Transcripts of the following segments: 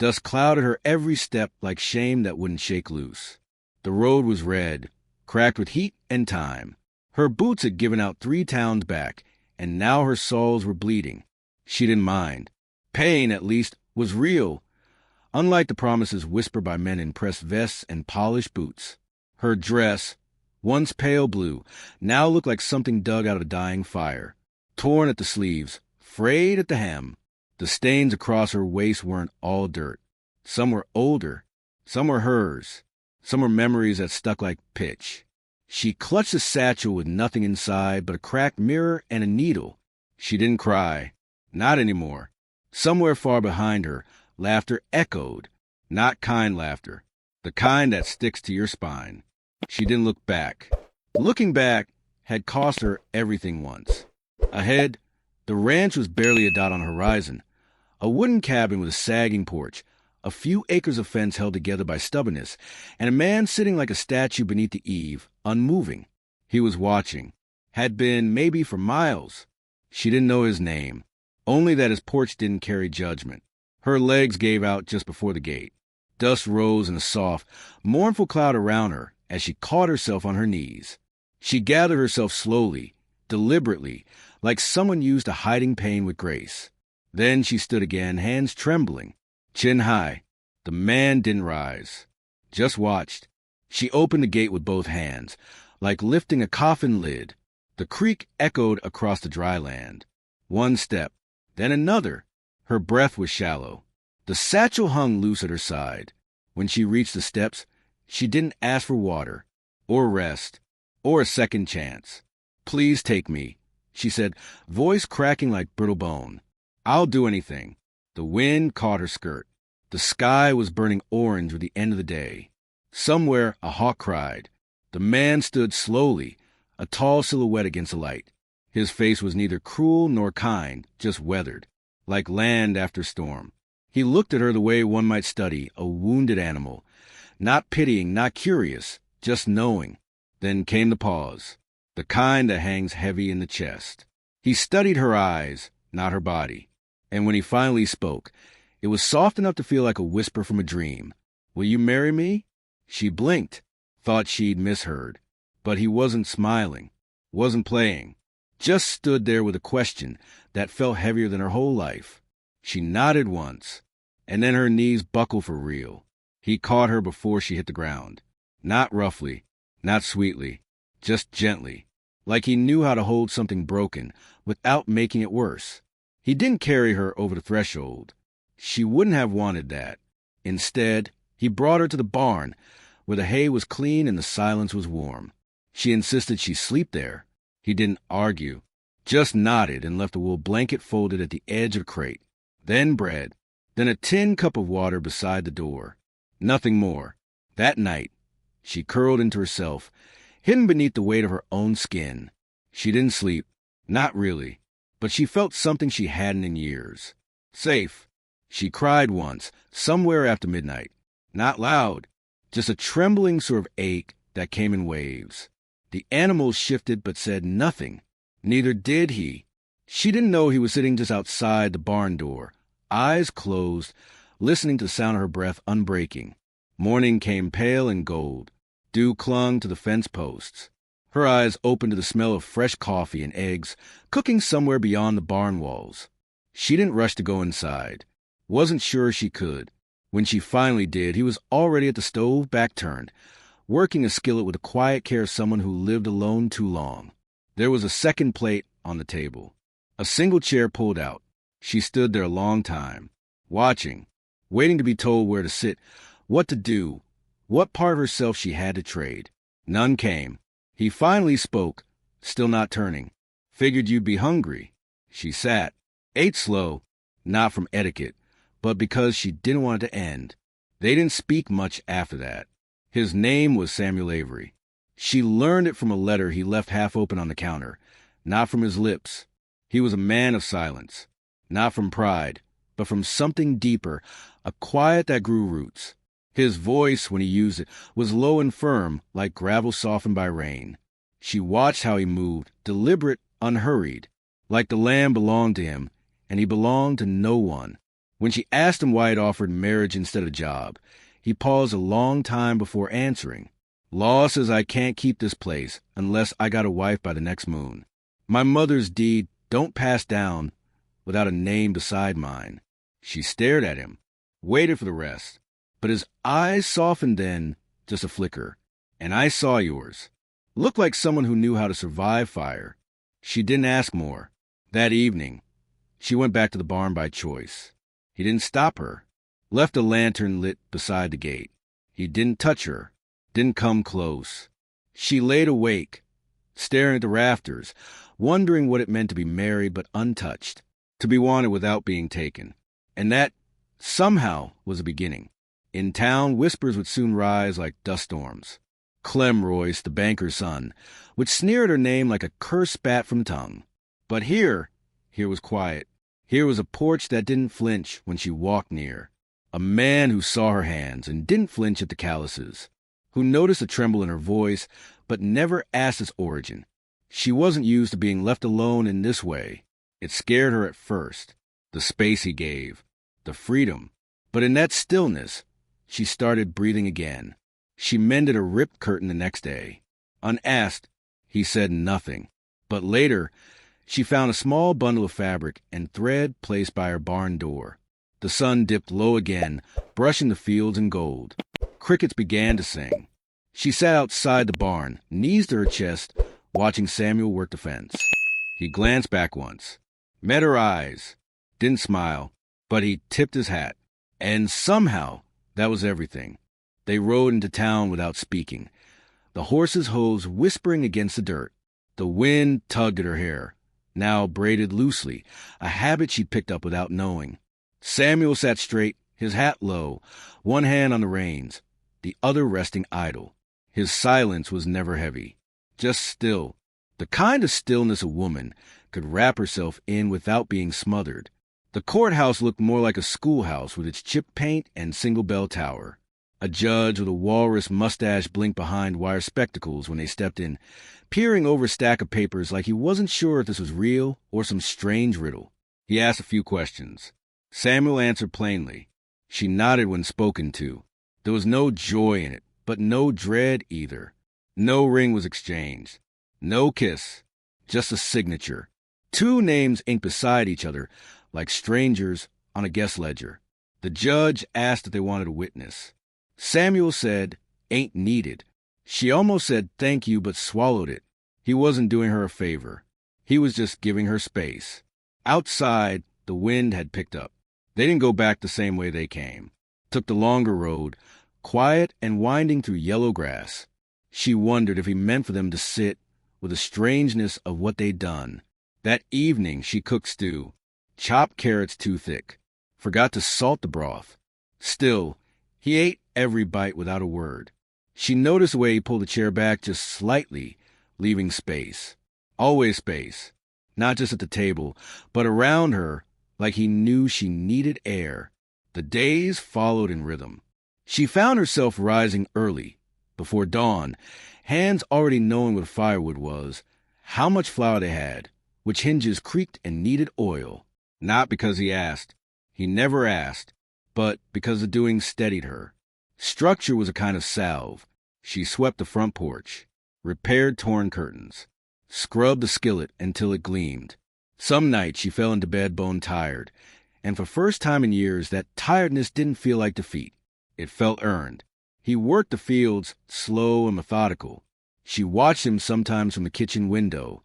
Dust clouded her every step like shame that wouldn't shake loose. The road was red, cracked with heat and time. Her boots had given out 3 towns back, and now her soles were bleeding. She didn't mind. Pain, at least, was real, unlike the promises whispered by men in pressed vests and polished boots. Her dress, once pale blue, now looked like something dug out of a dying fire, torn at the sleeves, frayed at the hem. The stains across her waist weren't all dirt. Some were older, some were hers, some were memories that stuck like pitch. She clutched a satchel with nothing inside but a cracked mirror and a needle. She didn't cry. Not anymore. Somewhere far behind her, laughter echoed. Not kind laughter. The kind that sticks to your spine. She didn't look back. Looking back had cost her everything once. Ahead, the ranch was barely a dot on the horizon. A wooden cabin with a sagging porch, a few acres of fence held together by stubbornness, and a man sitting like a statue beneath the eave, unmoving. He was watching. Had been, maybe, for miles. She didn't know his name, only that his porch didn't carry judgment. Her legs gave out just before the gate. Dust rose in a soft, mournful cloud around her as she caught herself on her knees. She gathered herself slowly, deliberately, like someone used a hiding pain with grace. Then she stood again, hands trembling, chin high. The man didn't rise, just watched. She opened the gate with both hands, like lifting a coffin lid. The creak echoed across the dry land. One step, then another. Her breath was shallow. The satchel hung loose at her side. When she reached the steps, she didn't ask for water, or rest, or a second chance. "Please take me," she said, voice cracking like brittle bone. "I'll do anything." The wind caught her skirt. The sky was burning orange with the end of the day. Somewhere a hawk cried. The man stood slowly, a tall silhouette against the light. His face was neither cruel nor kind, just weathered, like land after storm. He looked at her the way one might study a wounded animal, not pitying, not curious, just knowing. Then came the pause, the kind that hangs heavy in the chest. He studied her eyes, not her body. And when he finally spoke, it was soft enough to feel like a whisper from a dream. "Will you marry me?" She blinked, thought she'd misheard. But he wasn't smiling, wasn't playing, just stood there with a question that felt heavier than her whole life. She nodded once, and then her knees buckled for real. He caught her before she hit the ground. Not roughly, not sweetly, just gently, like he knew how to hold something broken without making it worse. He didn't carry her over the threshold. She wouldn't have wanted that. Instead, he brought her to the barn, where the hay was clean and the silence was warm. She insisted she sleep there. He didn't argue, just nodded and left a wool blanket folded at the edge of the crate. Then bread, then a tin cup of water beside the door. Nothing more. That night, she curled into herself, hidden beneath the weight of her own skin. She didn't sleep, not really, but she felt something she hadn't in years. Safe. She cried once, somewhere after midnight. Not loud, just a trembling sort of ache that came in waves. The animals shifted but said nothing. Neither did he. She didn't know he was sitting just outside the barn door, eyes closed, listening to the sound of her breath unbreaking. Morning came pale and gold. Dew clung to the fence posts. Her eyes opened to the smell of fresh coffee and eggs cooking somewhere beyond the barn walls. She didn't rush to go inside. Wasn't sure she could. When she finally did, he was already at the stove, back turned, working a skillet with the quiet care of someone who lived alone too long. There was a second plate on the table. A single chair pulled out. She stood there a long time, watching, waiting to be told where to sit, what to do, what part of herself she had to trade. None came. He finally spoke, still not turning. "Figured you'd be hungry." She sat, ate slow, not from etiquette, but because she didn't want it to end. They didn't speak much after that. His name was Samuel Avery. She learned it from a letter he left half open on the counter, not from his lips. He was a man of silence, not from pride, but from something deeper, a quiet that grew roots. His voice, when he used it, was low and firm, like gravel softened by rain. She watched how he moved, deliberate, unhurried, like the land belonged to him, and he belonged to no one. When she asked him why he'd offered marriage instead of a job, he paused a long time before answering. Law says I can't keep this place unless I got a wife by the next moon. My mother's deed don't pass down without a name beside mine. She stared at him, waited for the rest, but his eyes softened then, just a flicker. And I saw yours. Looked like someone who knew how to survive fire. She didn't ask more. That evening, she went back to the barn by choice. He didn't stop her. Left a lantern lit beside the gate. He didn't touch her. Didn't come close. She laid awake, staring at the rafters, wondering what it meant to be married but untouched, to be wanted without being taken. And that, somehow, was a beginning. In town, whispers would soon rise like dust storms. Clem Royce, the banker's son, would sneer at her name like a curse spat from tongue. But here was quiet. Here was a porch that didn't flinch when she walked near. A man who saw her hands and didn't flinch at the calluses, who noticed a tremble in her voice but never asked its origin. She wasn't used to being left alone in this way. It scared her at first, the space he gave, the freedom. But in that stillness, she started breathing again. She mended a ripped curtain the next day. Unasked, he said nothing. But later, she found a small bundle of fabric and thread placed by her barn door. The sun dipped low again, brushing the fields in gold. Crickets began to sing. She sat outside the barn, knees to her chest, watching Samuel work the fence. He glanced back once, met her eyes, didn't smile, but he tipped his hat. And somehow, that was everything. They rode into town without speaking, the horses' hooves whispering against the dirt. The wind tugged at her hair, now braided loosely, a habit she'd picked up without knowing. Samuel sat straight, his hat low, one hand on the reins, the other resting idle. His silence was never heavy, just still, the kind of stillness a woman could wrap herself in without being smothered. The courthouse looked more like a schoolhouse with its chipped paint and single-bell tower. A judge with a walrus mustache blinked behind wire spectacles when they stepped in, peering over a stack of papers like he wasn't sure if this was real or some strange riddle. He asked a few questions. Samuel answered plainly. She nodded when spoken to. There was no joy in it, but no dread either. No ring was exchanged. No kiss. Just a signature. Two names inked beside each other, like strangers on a guest ledger. The judge asked if they wanted a witness. Samuel said, ain't needed. She almost said thank you, but swallowed it. He wasn't doing her a favor. He was just giving her space. Outside, the wind had picked up. They didn't go back the same way they came. Took the longer road, quiet and winding through yellow grass. She wondered if he meant for them to sit with the strangeness of what they'd done. That evening she cooked stew, chopped carrots too thick, forgot to salt the broth. Still, he ate every bite without a word. She noticed the way he pulled the chair back just slightly, leaving space. Always space. Not just at the table, but around her, like he knew she needed air. The days followed in rhythm. She found herself rising early, before dawn, hands already knowing what firewood was, how much flour they had, which hinges creaked and needed oil. Not because he asked. He never asked. But because the doing steadied her. Structure was a kind of salve. She swept the front porch, repaired torn curtains, scrubbed the skillet until it gleamed. Some nights she fell into bed bone tired, and for first time in years that tiredness didn't feel like defeat. It felt earned. He worked the fields, slow and methodical. She watched him sometimes from the kitchen window,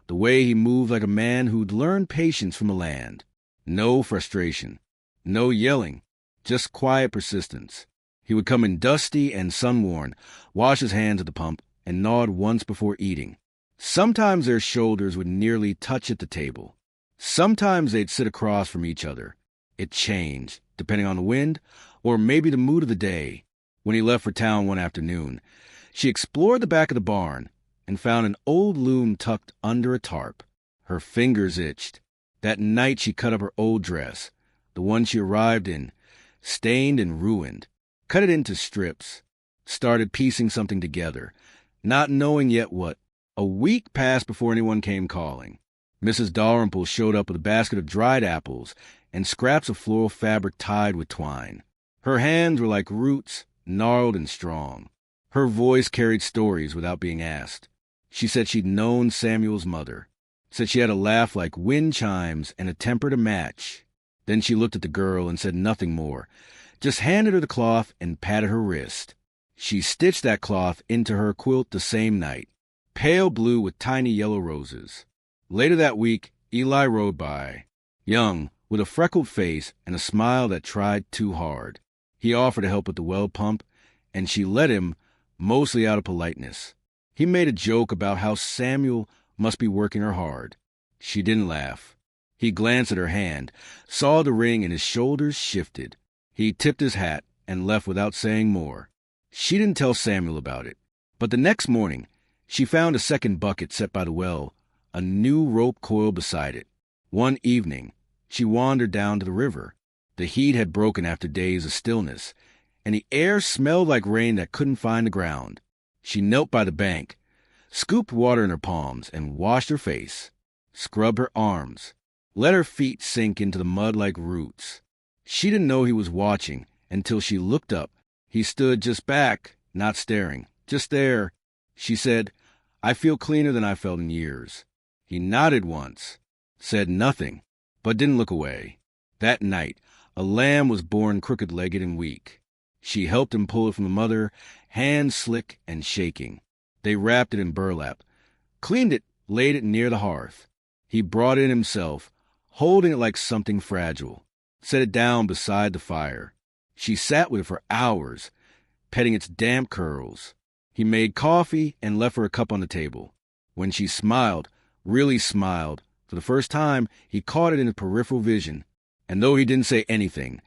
the way he moved like a man who'd learned patience from the land. No frustration, no yelling, just quiet persistence. He would come in dusty and sun-worn, wash his hands at the pump, and nod once before eating. Sometimes their shoulders would nearly touch at the table. Sometimes they'd sit across from each other. It changed, depending on the wind, or maybe the mood of the day. When he left for town one afternoon, she explored the back of the barn and found an old loom tucked under a tarp. Her fingers itched. That night she cut up her old dress, the one she arrived in, stained and ruined, cut it into strips, started piecing something together, not knowing yet what. A week passed before anyone came calling. Mrs. Dalrymple showed up with a basket of dried apples and scraps of floral fabric tied with twine. Her hands were like roots, gnarled and strong. Her voice carried stories without being asked. She said she'd known Samuel's mother. Said she had a laugh like wind chimes and a temper to match. Then she looked at the girl and said nothing more, just handed her the cloth and patted her wrist. She stitched that cloth into her quilt the same night, pale blue with tiny yellow roses. Later that week, Eli rode by, young, with a freckled face and a smile that tried too hard. He offered to help with the well pump, and she let him, mostly out of politeness. He made a joke about how Samuel must be working her hard. She didn't laugh. He glanced at her hand, saw the ring, and his shoulders shifted. He tipped his hat and left without saying more. She didn't tell Samuel about it. But the next morning, she found a second bucket set by the well, a new rope coiled beside it. One evening, she wandered down to the river. The heat had broken after days of stillness, and the air smelled like rain that couldn't find the ground. She knelt by the bank, scooped water in her palms, and washed her face, scrubbed her arms, let her feet sink into the mud like roots. She didn't know he was watching until she looked up. He stood just back, not staring, just there. She said, "I feel cleaner than I felt in years." He nodded once, said nothing, but didn't look away. That night, a lamb was born crooked-legged and weak. She helped him pull it from the mother, hands slick and shaking. They wrapped it in burlap, cleaned it, laid it near the hearth. He brought it himself, holding it like something fragile, set it down beside the fire. She sat with it for hours, petting its damp curls. He made coffee and left her a cup on the table. When she smiled, really smiled, for the first time, he caught it in his peripheral vision. And though he didn't say anything,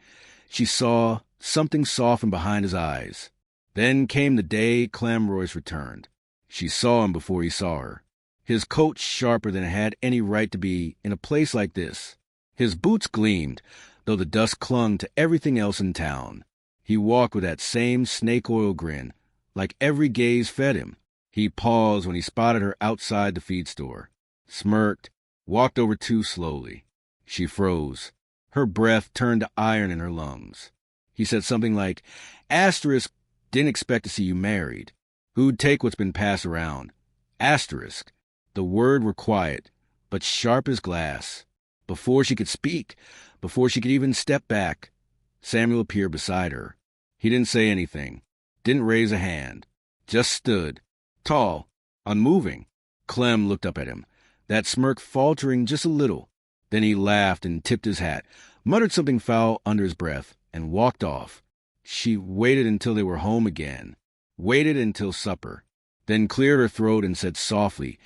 she saw something soften behind his eyes. Then came the day Clem Royce returned. She saw him before he saw her. His coat sharper than it had any right to be in a place like this. His boots gleamed, though the dust clung to everything else in town. He walked with that same snake oil grin, like every gaze fed him. He paused when he spotted her outside the feed store, smirked, walked over too slowly. She froze. Her breath turned to iron in her lungs. He said something like, "Asterisk, didn't expect to see you married. Who'd take what's been passed around?" Asterisk. The word were quiet, but sharp as glass. Before she could speak, before she could even step back, Samuel appeared beside her. He didn't say anything, didn't raise a hand, just stood, tall, unmoving. Clem looked up at him, that smirk faltering just a little. Then he laughed and tipped his hat, muttered something foul under his breath, and walked off. She waited until they were home again, waited until supper, then cleared her throat and said softly,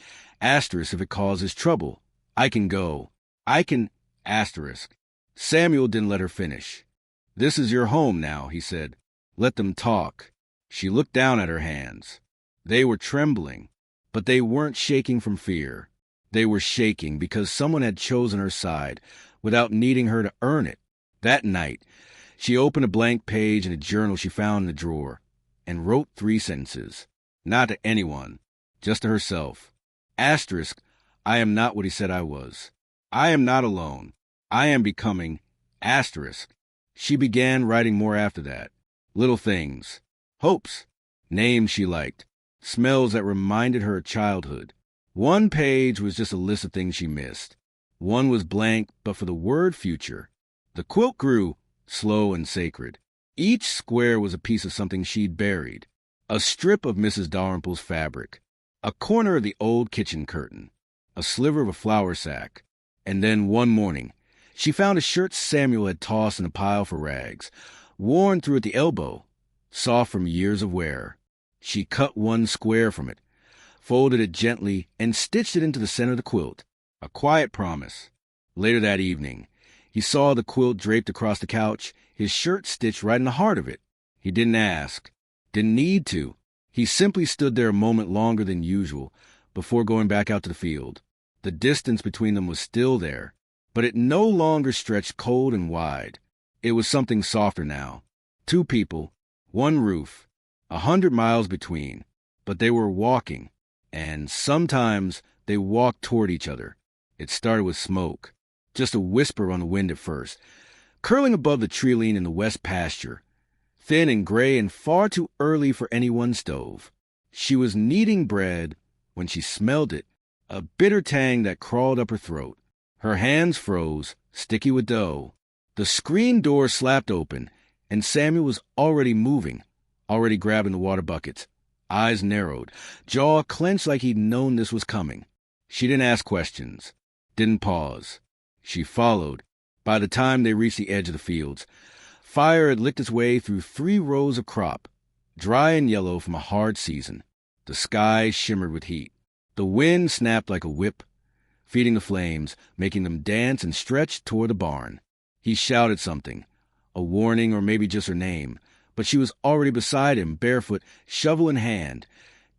"Asterisk if it causes trouble. I can go. I can—" Asterisk. Samuel didn't let her finish. "This is your home now," he said. "Let them talk." She looked down at her hands. They were trembling, but they weren't shaking from fear. They were shaking because someone had chosen her side without needing her to earn it. That night, she opened a blank page in a journal she found in the drawer and wrote 3 sentences. Not to anyone, just to herself. Asterisk, I am not what he said I was. I am not alone. I am becoming. Asterisk. She began writing more after that. Little things. Hopes. Names she liked. Smells that reminded her of childhood. One page was just a list of things she missed. One was blank, but for the word future. The quilt grew, slow and sacred. Each square was a piece of something she'd buried. A strip of Mrs. Dalrymple's fabric. A corner of the old kitchen curtain. A sliver of a flour sack. And then one morning, she found a shirt Samuel had tossed in a pile for rags, worn through at the elbow, soft from years of wear. She cut one square from it, folded it gently, and stitched it into the center of the quilt. A quiet promise. Later that evening, he saw the quilt draped across the couch, his shirt stitched right in the heart of it. He didn't ask, didn't need to. He simply stood there a moment longer than usual before going back out to the field. The distance between them was still there, but it no longer stretched cold and wide. It was something softer now. 2 people, 1 roof, 100 miles between, but they were walking, and sometimes they walked toward each other, It started with smoke, just a whisper on the wind at first, curling above the tree-line in the west pasture, thin and gray and far too early for any one stove. She was kneading bread when she smelled it, a bitter tang that crawled up her throat. Her hands froze, sticky with dough. The screen door slapped open, and Samuel was already moving, already grabbing the water buckets. Eyes narrowed, jaw clenched like he'd known this was coming. She didn't ask questions, didn't pause. She followed. By the time they reached the edge of the fields, fire had licked its way through 3 rows of crop, dry and yellow from a hard season. The sky shimmered with heat. The wind snapped like a whip, feeding the flames, making them dance and stretch toward the barn. He shouted something, a warning or maybe just her name, but she was already beside him, barefoot, shovel in hand,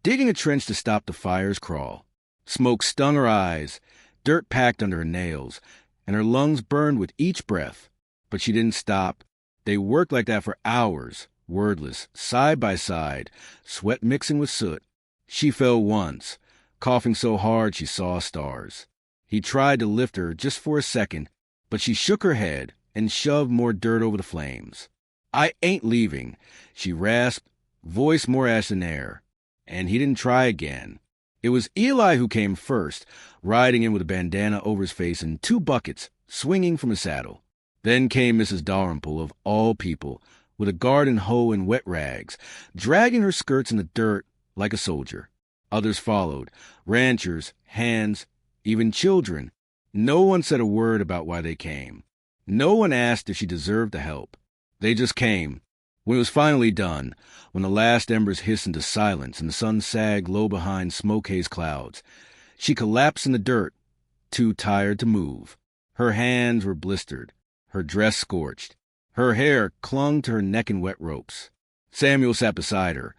digging a trench to stop the fire's crawl. Smoke stung her eyes, dirt packed under her nails, and her lungs burned with each breath. But she didn't stop. They worked like that for hours, wordless, side by side, sweat mixing with soot. She fell once, coughing so hard she saw stars. He tried to lift her just for a second, but she shook her head and shoved more dirt over the flames. "I ain't leaving," she rasped, voice more ash than air. And he didn't try again. It was Eli who came first, riding in with a bandana over his face and 2 buckets, swinging from his saddle. Then came Mrs. Dalrymple, of all people, with a garden hoe and wet rags, dragging her skirts in the dirt like a soldier. Others followed, ranchers, hands, even children. No one said a word about why they came. No one asked if she deserved the help. They just came. When it was finally done, when the last embers hissed into silence and the sun sagged low behind smoke-haze clouds, she collapsed in the dirt, too tired to move. Her hands were blistered, her dress scorched. Her hair clung to her neck in wet ropes. Samuel sat beside her,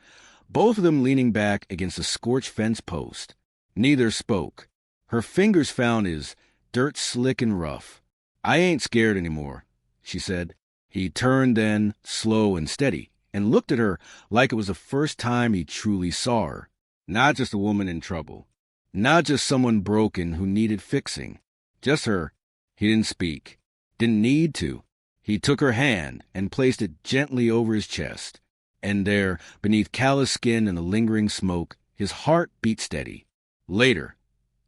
both of them leaning back against a scorched fence post. Neither spoke. Her fingers found his, dirt slick and rough. "I ain't scared anymore," she said. He turned then, slow and steady, and looked at her like it was the first time he truly saw her. Not just a woman in trouble. Not just someone broken who needed fixing. Just her. He didn't speak. Didn't need to. He took her hand and placed it gently over his chest. And there, beneath callous skin and the lingering smoke, his heart beat steady. Later,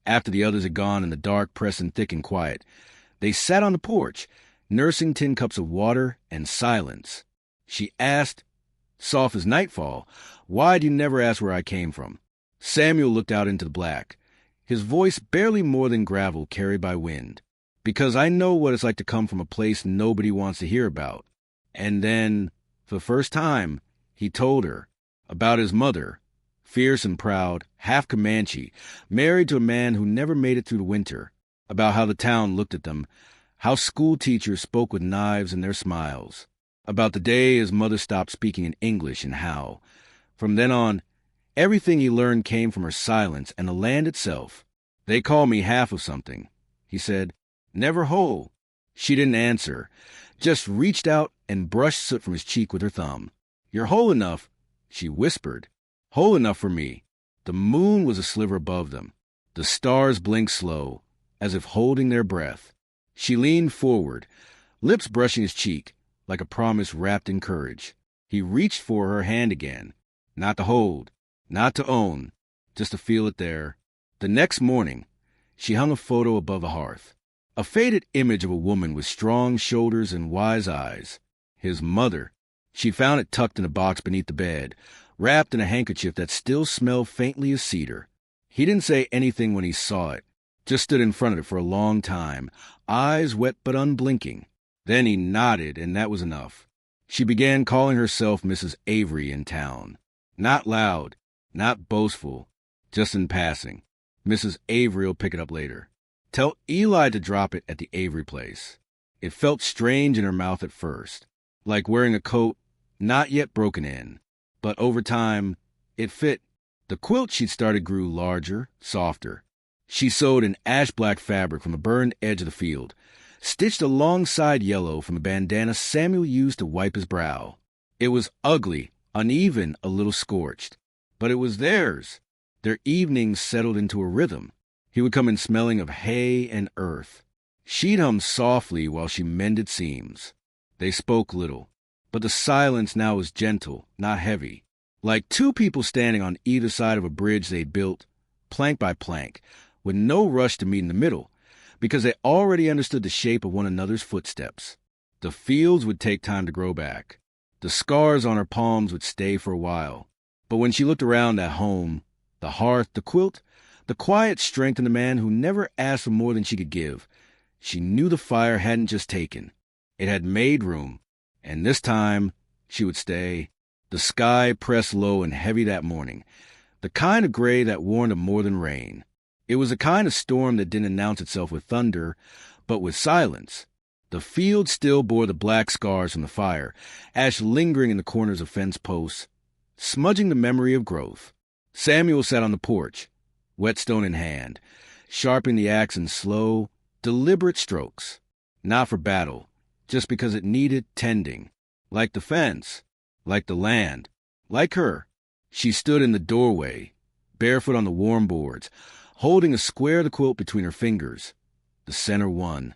after the others had gone and the dark pressed in thick and quiet, they sat on the porch, nursing tin cups of water and silence. She asked, soft as nightfall, "Why do you never ask where I came from?" Samuel looked out into the black, his voice barely more than gravel carried by wind. "Because I know what it's like to come from a place nobody wants to hear about." And then, for the first time, he told her about his mother, fierce and proud, half Comanche, married to a man who never made it through the winter, about how the town looked at them, how school teachers spoke with knives in their smiles, about the day his mother stopped speaking in English and how, from then on, everything he learned came from her silence and the land itself. "They call me half of something," he said, "never whole." She didn't answer, just reached out and brushed soot from his cheek with her thumb. "You're whole enough," she whispered, "whole enough for me." The moon was a sliver above them. The stars blinked slow, as if holding their breath. She leaned forward, lips brushing his cheek, like a promise wrapped in courage. He reached for her hand again, not to hold, not to own, just to feel it there. The next morning, she hung a photo above the hearth, a faded image of a woman with strong shoulders and wise eyes. His mother. She found it tucked in a box beneath the bed, wrapped in a handkerchief that still smelled faintly of cedar. He didn't say anything when he saw it, just stood in front of it for a long time, eyes wet but unblinking. Then he nodded, and that was enough. She began calling herself Mrs. Avery in town. Not loud, not boastful, just in passing. "Mrs. Avery'll pick it up later. Tell Eli to drop it at the Avery place." It felt strange in her mouth at first, like wearing a coat not yet broken in. But over time, it fit. The quilt she'd started grew larger, softer. She sewed an ash-black fabric from the burned edge of the field, stitched a long side yellow from a bandana Samuel used to wipe his brow. It was ugly, uneven, a little scorched. But it was theirs. Their evenings settled into a rhythm. He would come in smelling of hay and earth. She'd hum softly while she mended seams. They spoke little, but the silence now was gentle, not heavy, like two people standing on either side of a bridge they'd built, plank by plank, with no rush to meet in the middle, because they already understood the shape of one another's footsteps. The fields would take time to grow back. The scars on her palms would stay for a while. But when she looked around at home, the hearth, the quilt, the quiet strength in the man who never asked for more than she could give, she knew the fire hadn't just taken. It had made room, and this time she would stay. The sky pressed low and heavy that morning, the kind of gray that warned of more than rain. It was a kind of storm that didn't announce itself with thunder, but with silence. The field still bore the black scars from the fire, ash lingering in the corners of fence posts, smudging the memory of growth. Samuel sat on the porch, whetstone in hand, sharpening the axe in slow, deliberate strokes. Not for battle, just because it needed tending. Like the fence, like the land, like her. She stood in the doorway, barefoot on the warm boards, holding a square of the quilt between her fingers. The center one.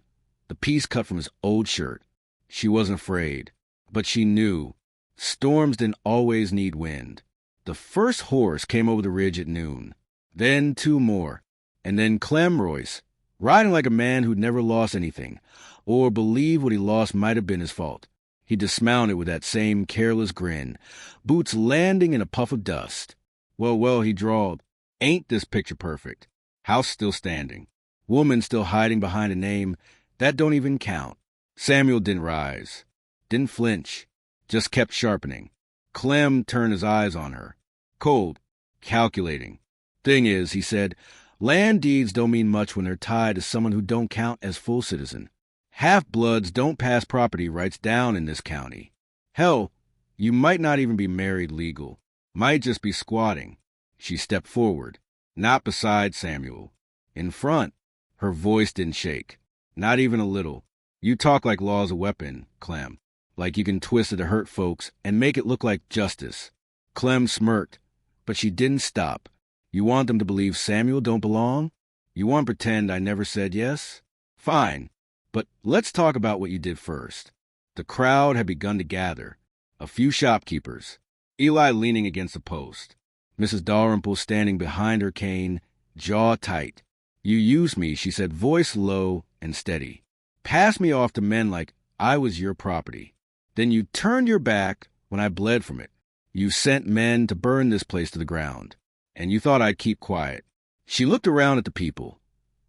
The piece cut from his old shirt. She wasn't afraid, but she knew. Storms didn't always need wind. The first horse came over the ridge at noon. Then two more. And then Clem Royce, riding like a man who'd never lost anything, or believed what he lost might have been his fault. He dismounted with that same careless grin, boots landing in a puff of dust. Well, he drawled, ain't this picture perfect? House still standing. Woman still hiding behind a name that don't even count. Samuel didn't rise, didn't flinch, just kept sharpening. Clem turned his eyes on her. Cold, calculating. Thing is, he said, land deeds don't mean much when they're tied to someone who don't count as full citizen. Half-bloods don't pass property rights down in this county. Hell, you might not even be married legal. Might just be squatting. She stepped forward, not beside Samuel. In front. Her voice didn't shake. Not even a little. You talk like law's a weapon, Clem. Like you can twist it to hurt folks and make it look like justice. Clem smirked, but she didn't stop. You want them to believe Samuel don't belong? You want to pretend I never said yes? Fine, but let's talk about what you did first. The crowd had begun to gather. A few shopkeepers. Eli leaning against a post. Mrs. Dalrymple standing behind her cane, jaw tight. You used me, she said, voice low and steady. Passed me off to men like I was your property. Then you turned your back when I bled from it. You sent men to burn this place to the ground. And you thought I'd keep quiet. She looked around at the people.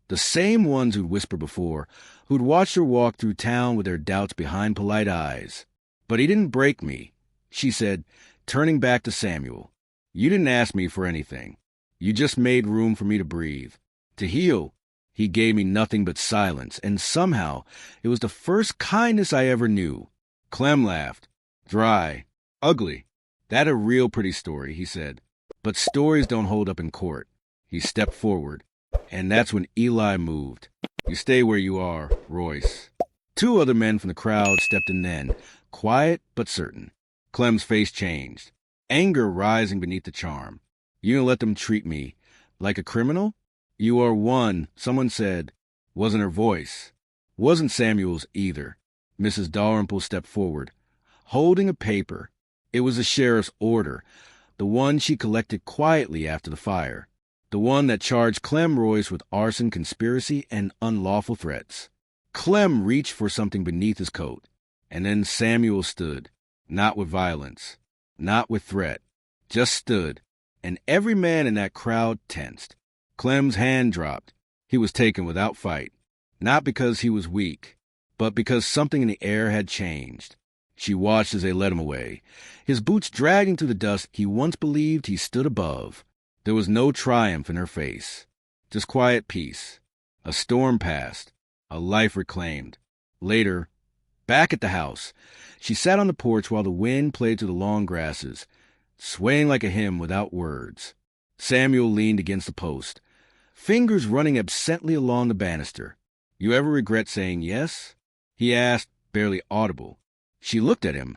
The same ones who'd whispered before, who'd watched her walk through town with their doubts behind polite eyes. But he didn't break me, she said, turning back to Samuel. You didn't ask me for anything. You just made room for me to breathe, to heal. He gave me nothing but silence, and somehow it was the first kindness I ever knew. Clem laughed. Dry. Ugly. That a real pretty story, he said. But stories don't hold up in court. He stepped forward, and that's when Eli moved. You stay where you are, Royce. Two other men from the crowd stepped in then, quiet but certain. Clem's face changed, anger rising beneath the charm. You gonna let them treat me like a criminal? You are one, someone said. Wasn't her voice. Wasn't Samuel's either. Mrs. Dalrymple stepped forward, holding a paper. It was the sheriff's order, the one she collected quietly after the fire, the one that charged Clem Royce with arson, conspiracy, and unlawful threats. Clem reached for something beneath his coat, and then Samuel stood, not with violence, not with threat, just stood, and every man in that crowd tensed. Clem's hand dropped. He was taken without fight, not because he was weak, but because something in the air had changed. She watched as they led him away, his boots dragging through the dust he once believed he stood above. There was no triumph in her face, just quiet peace. A storm passed, a life reclaimed. Later, back at the house, she sat on the porch while the wind played through the long grasses, swaying like a hymn without words. Samuel leaned against the post, fingers running absently along the banister. You ever regret saying yes? He asked, barely audible. She looked at him,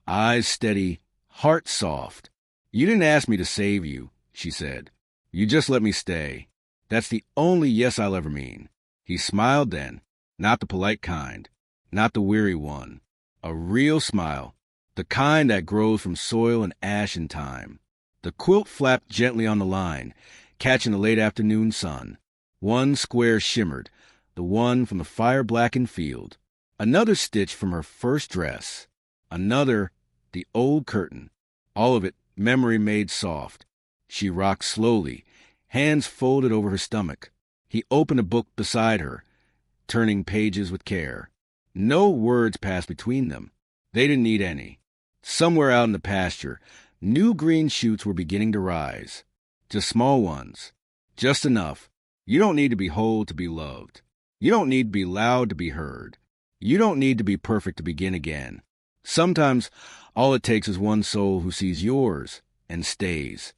eyes steady, heart soft. You didn't ask me to save you, she said. You just let me stay. That's the only yes I'll ever mean. He smiled then, not the polite kind, not the weary one. A real smile, the kind that grows from soil and ash in time. The quilt flapped gently on the line, catching the late afternoon sun. One square shimmered, the one from the fire-blackened field. Another stitch from her first dress. Another, the old curtain. All of it memory made soft. She rocked slowly, hands folded over her stomach. He opened a book beside her, turning pages with care. No words passed between them. They didn't need any. Somewhere out in the pasture, new green shoots were beginning to rise. Just small ones. Just enough. You don't need to be whole to be loved. You don't need to be loud to be heard. You don't need to be perfect to begin again. Sometimes all it takes is one soul who sees yours and stays.